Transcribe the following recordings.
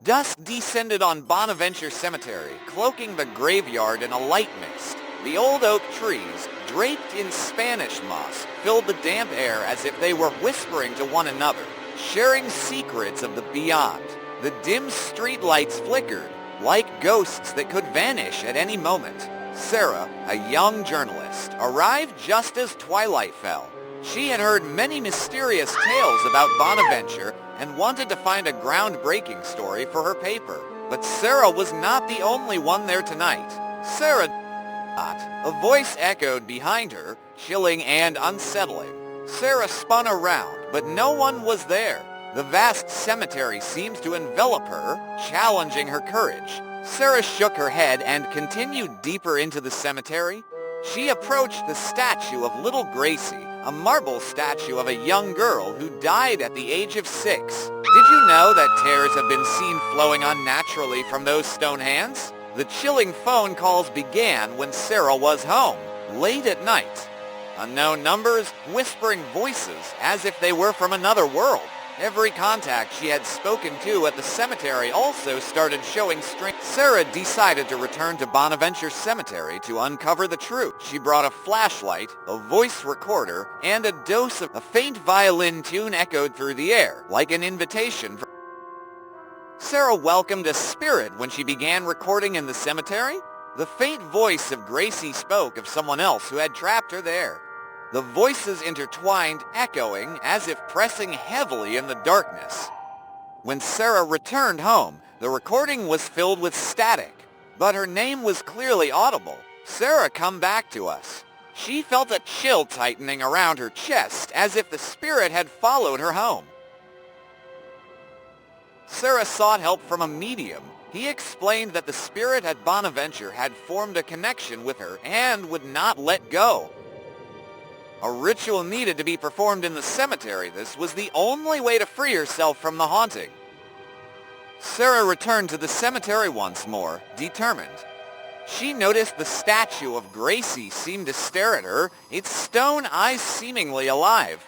Dusk descended on Bonaventure Cemetery, cloaking the graveyard in a light mist. The old oak trees, draped in Spanish moss, filled the damp air as if they were whispering to one another, sharing secrets of the beyond. The dim street lights flickered, like ghosts that could vanish at any moment. Sarah, a young journalist, arrived just as twilight fell. She had heard many mysterious tales about Bonaventure and wanted to find a groundbreaking story for her paper. But Sarah was not the only one there tonight. Sarah not. A voice echoed behind her, chilling and unsettling. Sarah spun around, but no one was there. The vast cemetery seemed to envelop her, challenging her courage. Sarah shook her head and continued deeper into the cemetery. She approached the statue of little Gracie, a marble statue of a young girl who died at the age of 6. Did you know that tears have been seen flowing unnaturally from those stone hands? The chilling phone calls began when Sarah was home, late at night. Unknown numbers, whispering voices, as if they were from another world. Every contact she had spoken to at the cemetery also started showing strength. Sarah decided to return to Bonaventure Cemetery to uncover the truth. She brought a flashlight, a voice recorder, and a dose of a faint violin tune echoed through the air, like an invitation. Sarah welcomed a spirit when she began recording in the cemetery. The faint voice of Gracie spoke of someone else who had trapped her there. The voices intertwined, echoing, as if pressing heavily in the darkness. When Sarah returned home, the recording was filled with static, but her name was clearly audible. Sarah, come back to us. She felt a chill tightening around her chest, as if the spirit had followed her home. Sarah sought help from a medium. He explained that the spirit at Bonaventure had formed a connection with her and would not let go. A ritual needed to be performed in the cemetery. This was the only way to free herself from the haunting. Sarah returned to the cemetery once more, determined. She noticed the statue of Gracie seemed to stare at her, its stone eyes seemingly alive.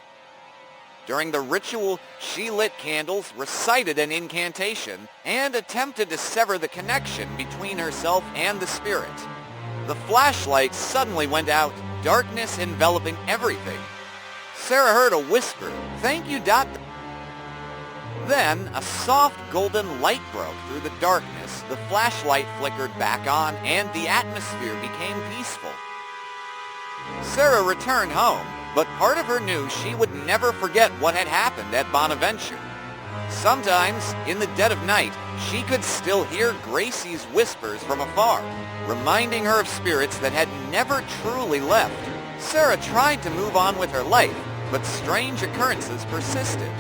During the ritual, she lit candles, recited an incantation, and attempted to sever the connection between herself and the spirit. The flashlight suddenly went out, darkness enveloping everything. Sarah heard a whisper, "Thank you, Doctor." Then, a soft golden light broke through the darkness, the flashlight flickered back on, and the atmosphere became peaceful. Sarah returned home, but part of her knew she would never forget what had happened at Bonaventure. Sometimes, in the dead of night, she could still hear Gracie's whispers from afar, reminding her of spirits that had never truly left. Sarah tried to move on with her life, but strange occurrences persisted.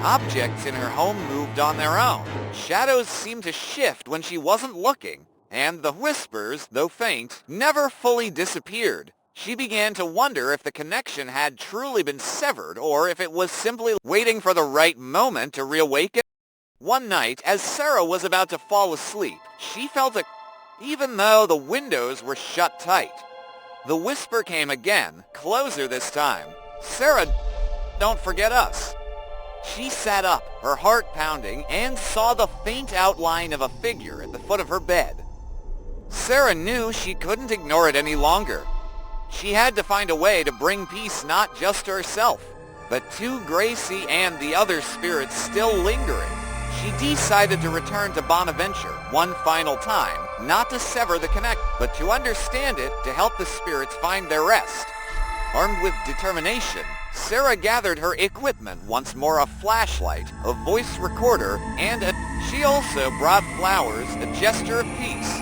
Objects in her home moved on their own. Shadows seemed to shift when she wasn't looking, and the whispers, though faint, never fully disappeared. She began to wonder if the connection had truly been severed or if it was simply waiting for the right moment to reawaken. One night, as Sarah was about to fall asleep, she felt even though the windows were shut tight. The whisper came again, closer this time. "Sarah, don't forget us." She sat up, her heart pounding, and saw the faint outline of a figure at the foot of her bed. Sarah knew she couldn't ignore it any longer. She had to find a way to bring peace not just to herself, but to Gracie and the other spirits still lingering. She decided to return to Bonaventure one final time, not to sever the connection, but to understand it, to help the spirits find their rest. Armed with determination, Sarah gathered her equipment once more, a flashlight, a voice recorder, and she also brought flowers, a gesture of peace.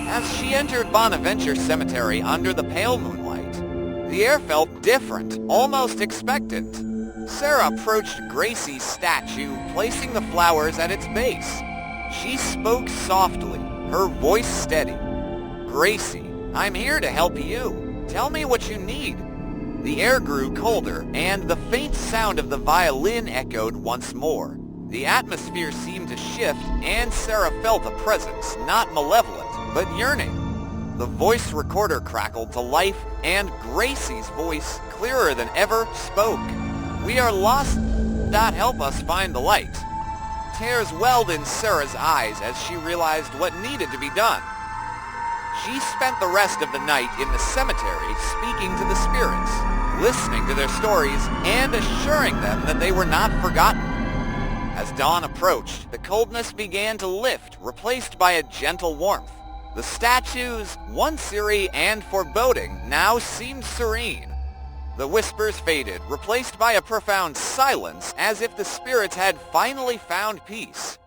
As she entered Bonaventure Cemetery under the pale moonlight, the air felt different, almost expectant. Sarah approached Gracie's statue, placing the flowers at its base. She spoke softly, her voice steady. "Gracie, I'm here to help you. Tell me what you need." The air grew colder, and the faint sound of the violin echoed once more. The atmosphere seemed to shift, and Sarah felt a presence, not malevolent, but yearning. The voice recorder crackled to life, and Gracie's voice, clearer than ever, spoke. "We are lost. God, help us find the light. Tears welled in Sarah's eyes as she realized what needed to be done. She spent the rest of the night in the cemetery speaking to the spirits, listening to their stories, and assuring them that they were not forgotten. As dawn approached, the coldness began to lift, replaced by a gentle warmth. The statues, once eerie and foreboding, now seemed serene. The whispers faded, replaced by a profound silence, as if the spirits had finally found peace.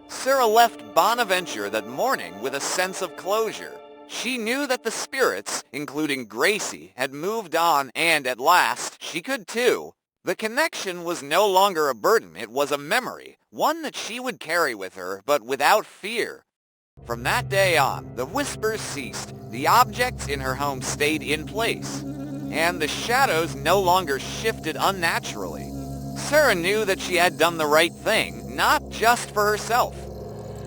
Sarah left Bonaventure that morning with a sense of closure. She knew that the spirits, including Gracie, had moved on, and at last, she could too. The connection was no longer a burden, it was a memory, one that she would carry with her, but without fear. From that day on, the whispers ceased, the objects in her home stayed in place, and the shadows no longer shifted unnaturally. Sarah knew that she had done the right thing, not just for herself,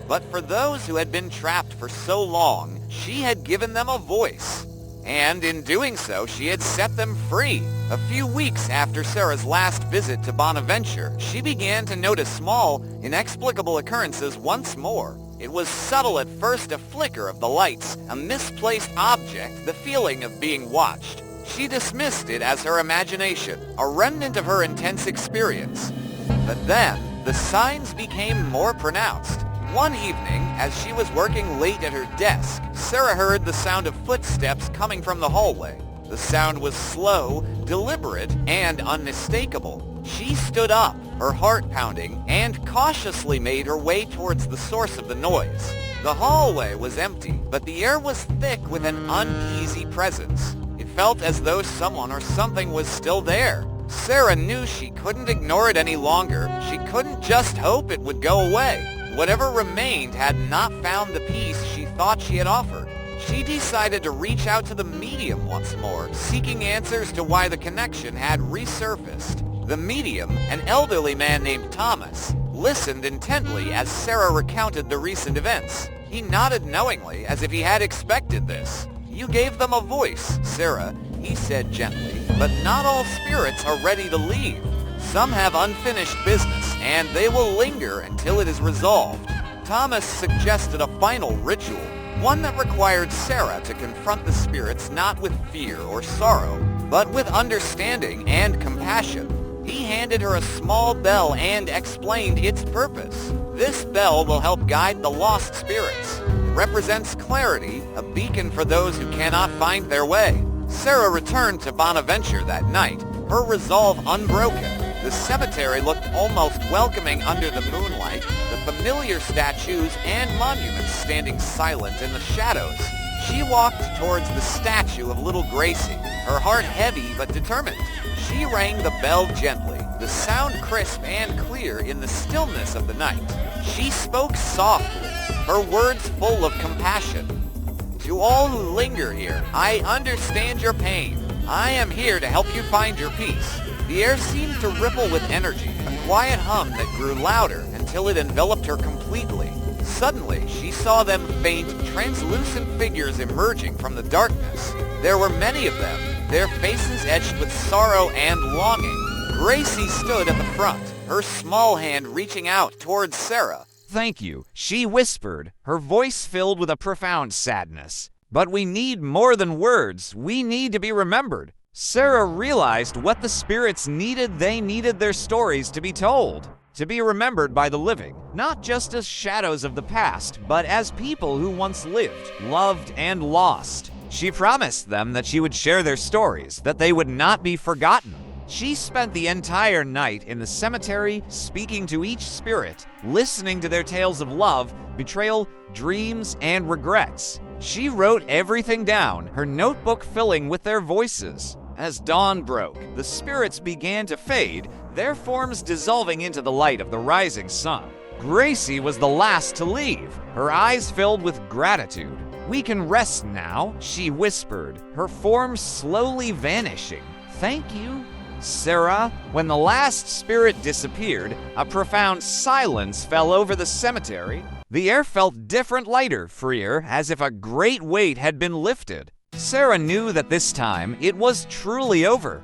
but for those who had been trapped for so long. She had given them a voice, and in doing so, she had set them free. A few weeks after Sarah's last visit to Bonaventure, she began to notice small, inexplicable occurrences once more. It was subtle at first, a flicker of the lights, a misplaced object, the feeling of being watched. She dismissed it as her imagination, a remnant of her intense experience. But then, the signs became more pronounced. One evening, as she was working late at her desk, Sarah heard the sound of footsteps coming from the hallway. The sound was slow, deliberate, and unmistakable. She stood up, her heart pounding, and cautiously made her way towards the source of the noise. The hallway was empty, but the air was thick with an uneasy presence. It felt as though someone or something was still there. Sarah knew she couldn't ignore it any longer. She couldn't just hope it would go away. Whatever remained had not found the peace she thought she had offered. She decided to reach out to the medium once more, seeking answers to why the connection had resurfaced. The medium, an elderly man named Thomas, listened intently as Sarah recounted the recent events. He nodded knowingly, as if he had expected this. "You gave them a voice, Sarah," he said gently, "but not all spirits are ready to leave. Some have unfinished business, and they will linger until it is resolved." Thomas suggested a final ritual, one that required Sarah to confront the spirits not with fear or sorrow, but with understanding and compassion. He handed her a small bell and explained its purpose. "This bell will help guide the lost spirits. It represents clarity, a beacon for those who cannot find their way." Sarah returned to Bonaventure that night, her resolve unbroken. The cemetery looked almost welcoming under the moonlight, the familiar statues and monuments standing silent in the shadows. She walked towards the statue of little Gracie, her heart heavy but determined. She rang the bell gently, the sound crisp and clear in the stillness of the night. She spoke softly, her words full of compassion. "To all who linger here, I understand your pain. I am here to help you find your peace." The air seemed to ripple with energy, a quiet hum that grew louder until it enveloped her completely. Suddenly, she saw them faint, translucent figures emerging from the darkness. There were many of them, their faces etched with sorrow and longing. Gracie stood at the front, her small hand reaching out towards Sarah. "Thank you," she whispered, her voice filled with a profound sadness. "But we need more than words. We need to be remembered." Sarah realized what the spirits needed. They needed their stories to be told, to be remembered by the living, not just as shadows of the past, but as people who once lived, loved, and lost. She promised them that she would share their stories, that they would not be forgotten. She spent the entire night in the cemetery, speaking to each spirit, listening to their tales of love, betrayal, dreams, and regrets. She wrote everything down, her notebook filling with their voices. As dawn broke, the spirits began to fade, their forms dissolving into the light of the rising sun. Gracie was the last to leave, her eyes filled with gratitude. "We can rest now," she whispered, her form slowly vanishing. "Thank you, Sarah." When the last spirit disappeared, a profound silence fell over the cemetery. The air felt different, lighter, freer, as if a great weight had been lifted. Sarah knew that this time it was truly over.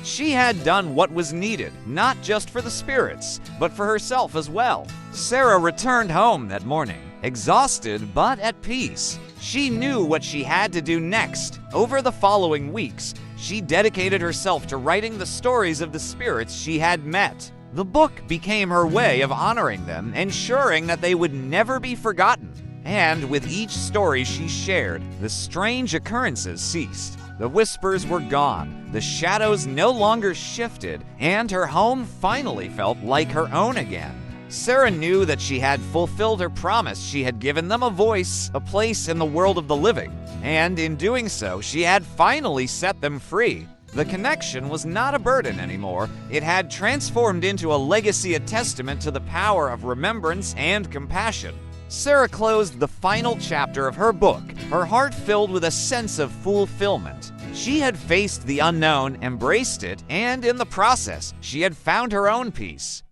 She had done what was needed, not just for the spirits, but for herself as well. Sarah returned home that morning, exhausted but at peace. She knew what she had to do next. Over the following weeks, she dedicated herself to writing the stories of the spirits she had met. The book became her way of honoring them, ensuring that they would never be forgotten. And with each story she shared, the strange occurrences ceased. The whispers were gone, the shadows no longer shifted, and her home finally felt like her own again. Sarah knew that she had fulfilled her promise. She had given them a voice, a place in the world of the living, and in doing so, she had finally set them free. The connection was not a burden anymore. It had transformed into a legacy, a testament to the power of remembrance and compassion. Sarah closed the final chapter of her book, her heart filled with a sense of fulfillment. She had faced the unknown, embraced it, and in the process, she had found her own peace.